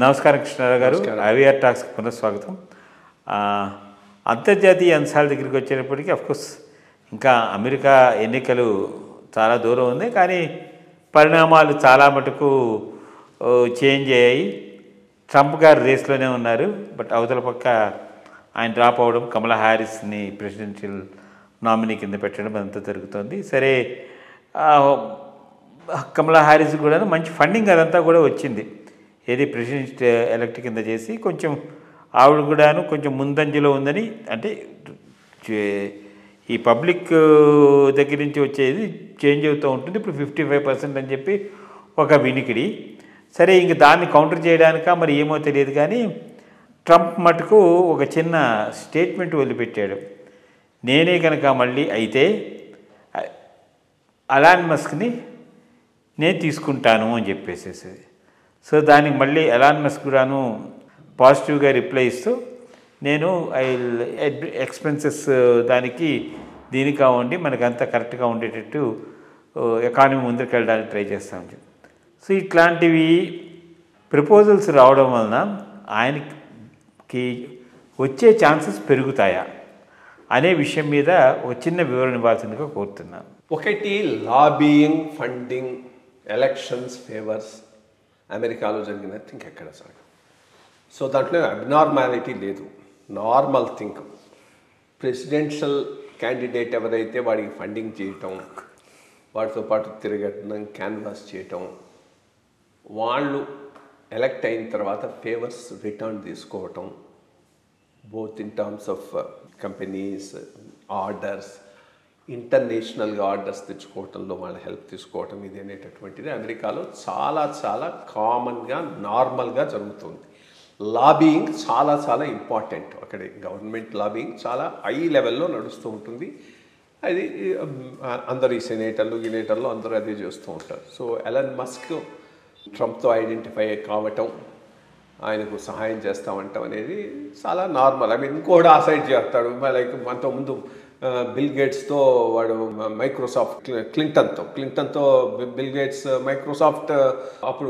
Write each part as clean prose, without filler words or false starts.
నమస్కారం కృష్ణారావు గారు. ఐవీఆర్ టాక్స్కి పునఃస్వాగతం. అంతర్జాతీయ అంశాల దగ్గరికి వచ్చేటప్పటికీ అఫ్కోర్స్ ఇంకా అమెరికా ఎన్నికలు చాలా దూరం ఉంది, కానీ పరిణామాలు చాలా మటుకు చేంజ్ అయ్యాయి. ట్రంప్ గారు రేస్లోనే ఉన్నారు, బట్ అవతల పక్క ఆయన డ్రాప్ అవ్వడం, కమలా హ్యారిస్ని ప్రెసిడెన్షియల్ నామినీ కింద పెట్టడం అంతా జరుగుతుంది. సరే, కమలా హ్యారిస్ కూడా మంచి ఫండింగ్ అదంతా కూడా వచ్చింది, ఏది ప్రెసిడెంట్ ఎలక్ట్ కింద చేసి కొంచెం ఆవిడ కూడాను కొంచెం ముందంజలో ఉందని. అంటే ఈ పబ్లిక్ దగ్గర నుంచి వచ్చేది చేంజ్ అవుతూ ఉంటుంది. ఇప్పుడు 55% అని చెప్పి ఒక వినికిడి. సరే, ఇంక దాన్ని కౌంటర్ చేయడానిక మరి ఏమో తెలియదు, కానీ ట్రంప్ మటుకు ఒక చిన్న స్టేట్మెంట్ వదిలిపెట్టాడు. నేనే కనుక మళ్ళీ అయితే ఎలాన్ మస్క్ని నేను తీసుకుంటాను అని చెప్పేసేసి. సో దానికి మళ్ళీ ఎలాన్ మస్క్ కూడాను పాజిటివ్గా రిప్లై ఇస్తూ, నేను ఎక్స్పెన్సెస్ దానికి దీనికి కావండి, మనకంతా కరెక్ట్గా ఉండేటట్టు ఎకానమీ ముందుకు వెళ్ళడానికి ట్రై చేస్తామని చెప్పి. సో ఇట్లాంటివి ప్రపోజల్స్ రావడం వలన ఆయనకి వచ్చే ఛాన్సెస్ పెరుగుతాయా అనే విషయం మీద ఒక చిన్న వివరణ ఇవ్వాల్సిందిగా కోరుతున్నాను. ఒకటి, లాబీయింగ్, ఫండింగ్, ఎలక్షన్స్, ఫేవర్స్ అమెరికాలో జరిగినట్టు ఇంకెక్కడ సార్. సో దాంట్లో అబ్నార్మాలిటీ లేదు, నార్మల్ థింక్. ప్రెసిడెన్షియల్ క్యాండిడేట్ ఎవరైతే వాడికి ఫండింగ్ చేయటం, వాటితో పాటు తిరగడం, క్యాన్వాస్ చేయటం, వాళ్ళు ఎలక్ట్ అయిన తర్వాత ఫేవర్స్ రిటర్న్ తీసుకోవటం, both in terms of companies, orders, ఇంటర్నేషనల్గా ఆర్డర్స్ తెచ్చుకోవటంలో వాళ్ళ హెల్ప్ తీసుకోవటం, ఇది అనేటటువంటిది అమెరికాలో చాలా చాలా కామన్గా, నార్మల్గా జరుగుతుంది. లాబీయింగ్ చాలా చాలా ఇంపార్టెంట్. అక్కడ గవర్నమెంట్ లాబీయింగ్ చాలా హై లెవెల్లో నడుస్తూ ఉంటుంది. అది అందరు ఈ సెనేటర్లు అందరూ అదే చేస్తూ ఉంటారు. సో ఎలన్ మస్క్ ట్రంప్తో ఐడెంటిఫై కావటం, ఆయనకు సహాయం చేస్తామంటాం అనేది చాలా నార్మల్. ఇంకోటి ఆ సైడ్ చేస్తాడు. లైక్ మనతో ముందు బిల్ గేట్స్తో వాడు మైక్రోసాఫ్ట్, క్లింటన్తో బిల్ గేట్స్ మైక్రోసాఫ్ట్ అప్పుడు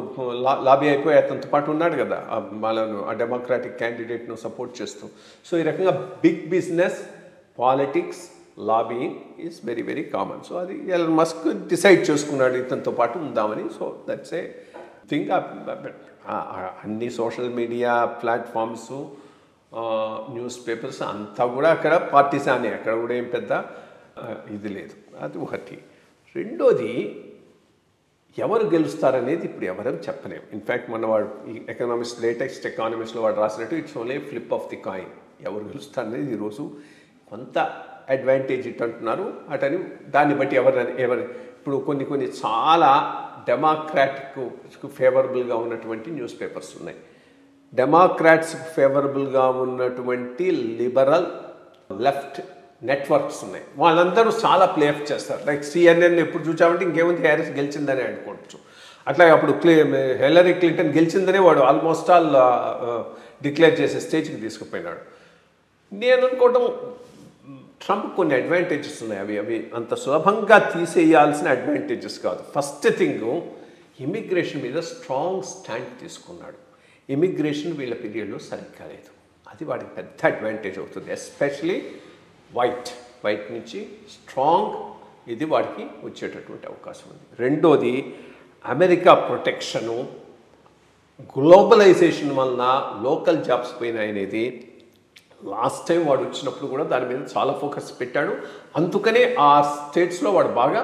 లాబీ అయిపోయి అతనితో పాటు ఉన్నాడు కదా, వాళ్ళను ఆ డెమోక్రాటిక్ క్యాండిడేట్ను సపోర్ట్ చేస్తూ. సో ఈ రకంగా big business, politics, lobbying is very very common. So అది ఎలన్ మస్క్ డిసైడ్ చేసుకున్నాడు ఇతనితో పాటు ఉందామని. So that's a thing. అన్ని social media platforms, newspapers అంతా కూడా అక్కడ పార్టీసానే, అక్కడ కూడా ఏం పెద్ద ఇది లేదు. అది ఒకటి. రెండోది, ఎవరు గెలుస్తారనేది ఇప్పుడు ఎవరూ చెప్పలేము. ఇన్ఫ్యాక్ట్ మన వాడు ఈ లేటెస్ట్ ఎకానమిస్ట్లో వాడు రాసినట్టు it's only flip of the coin. ఎవరు గెలుస్తారనేది ఈరోజు కొంత అడ్వాంటేజ్ ఇట్ అంటున్నారు, అటని దాన్ని బట్టి ఎవరు ఇప్పుడు కొన్ని చాలా డెమోక్రాటిక్ ఫేవరబుల్గా ఉన్నటువంటి న్యూస్ పేపర్స్ ఉన్నాయి, డెమోక్రాట్స్ ఫేవరబుల్గా ఉన్నటువంటి లిబరల్ లెఫ్ట్ నెట్వర్క్స్ ఉన్నాయి. వాళ్ళందరూ చాలా ప్లే ఆఫ్ చేస్తారు. లైక్ CNN ఎప్పుడు చూసామంటే ఇంకేముంది, హ్యారిస్ గెలిచిందని అనుకోవచ్చు. అట్లాగే అప్పుడు హిల్లరీ క్లింటన్ గెలిచిందనే వాడు ఆల్మోస్ట్ ఆల్ డిక్లేర్ చేసే స్టేజ్కి తీసుకుపోయినాడు. నేను అనుకోవటం ట్రంప్ కొన్ని అడ్వాంటేజెస్ ఉన్నాయి, అవి అంత సులభంగా తీసేయాల్సిన అడ్వాంటేజెస్ కాదు. ఫస్ట్ థింగ్, ఇమిగ్రేషన్ మీద స్ట్రాంగ్ స్టాండ్ తీసుకున్నాడు. ఇమిగ్రేషన్ వీళ్ళ పీరియడ్లో సరిగ్గా లేదు, అది వాడికి పెద్ద అడ్వాంటేజ్ అవుతుంది. ఎస్పెషలీ వైట్ నుంచి స్ట్రాంగ్ ఇది వాడికి వచ్చేటటువంటి అవకాశం ఉంది. రెండోది, అమెరికా ప్రొటెక్షను, గ్లోబలైజేషన్ వలన లోకల్ జాబ్స్ పోయినాయనేది లాస్ట్ టైం వాడు వచ్చినప్పుడు కూడా దాని మీద చాలా ఫోకస్ పెట్టాడు. అందుకనే ఆ స్టేట్స్లో వాడు బాగా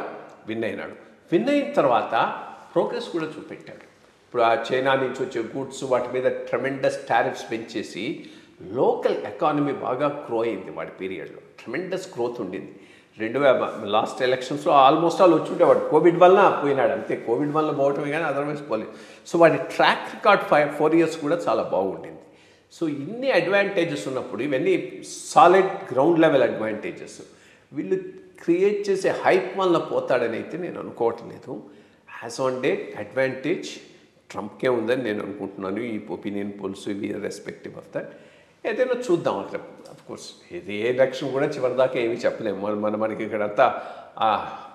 విన్ అయినాడు. విన్ అయిన తర్వాత ప్రోగ్రెస్ కూడా చూపెట్టాడు. ఇప్పుడు ఆ చైనా నుంచి వచ్చే గూడ్స్ వాటి మీద ట్రెమెండస్ టారిఫ్స్ పెంచేసి లోకల్ ఎకానమీ బాగా గ్రో అయింది. వాడి పీరియడ్లో ట్రెమెండస్ గ్రోత్ ఉండింది. లాస్ట్ ఎలక్షన్స్లో ఆల్మోస్ట్ ఆల్ వచ్చి ఉండేవాడు, కోవిడ్ వలన పోయినాడు అంతే. కోవిడ్ వల్ల పోవటమే కానీ అదర్వైజ్ పోలేదు. సో వాడి ట్రాక్ రికార్డ్ 4 years కూడా చాలా బాగుండింది. సో ఇన్ని అడ్వాంటేజెస్ ఉన్నప్పుడు, ఇవన్నీ సాలిడ్ గ్రౌండ్ లెవెల్ అడ్వాంటేజెస్, వీళ్ళు క్రియేట్ చేసే హైప్ వల్ల పోతాడని అయితే నేను అనుకోవట్లేదు. యాజ్ ఆన్ డేట్ అడ్వాంటేజ్ ట్రంప్కే ఉందని నేను అనుకుంటున్నాను. ఈ ఒపీనియన్ పోల్స్ ఇవి రెస్పెక్టివ్ ఆఫ్ దట్ ఏదైనా చూద్దాం. అట్లా అఫ్కోర్స్ ఇది ఏ ఎలక్షన్ కూడా చివరిదాకా ఏమీ చెప్పలేము. మనకి ఇక్కడంతా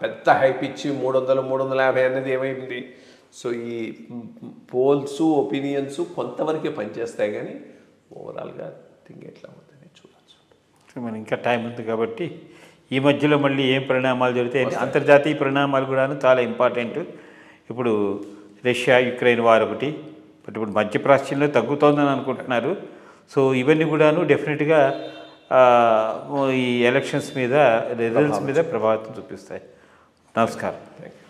పెద్ద హైప్ ఇచ్చి 300, 350 అనేది ఏమైంది, సో ఈ పోల్స్ ఒపీనియన్స్ కొంతవరకే పనిచేస్తాయి, కానీ ఓవరాల్గా థింగ్ ఎట్లా అవుతుంది చూడచ్చు. మనం ఇంకా టైం ఉంది కాబట్టి ఈ మధ్యలో మళ్ళీ ఏం పరిణామాలు జరుగుతాయి, అంతర్జాతీయ పరిణామాలు కూడాను చాలా ఇంపార్టెంట్. ఇప్పుడు రష్యా యుక్రెయిన్ వార్ ఒకటి, బట్ ఇప్పుడు మధ్యప్రాచ్యంలో తగ్గుతోందని అనుకుంటున్నారు. సో ఇవన్నీ కూడాను డెఫినెట్గా ఈ ఎలక్షన్స్ మీద, రిజల్ట్స్ మీద ప్రభావితం చూపిస్తాయి. నమస్కారం. Thank you.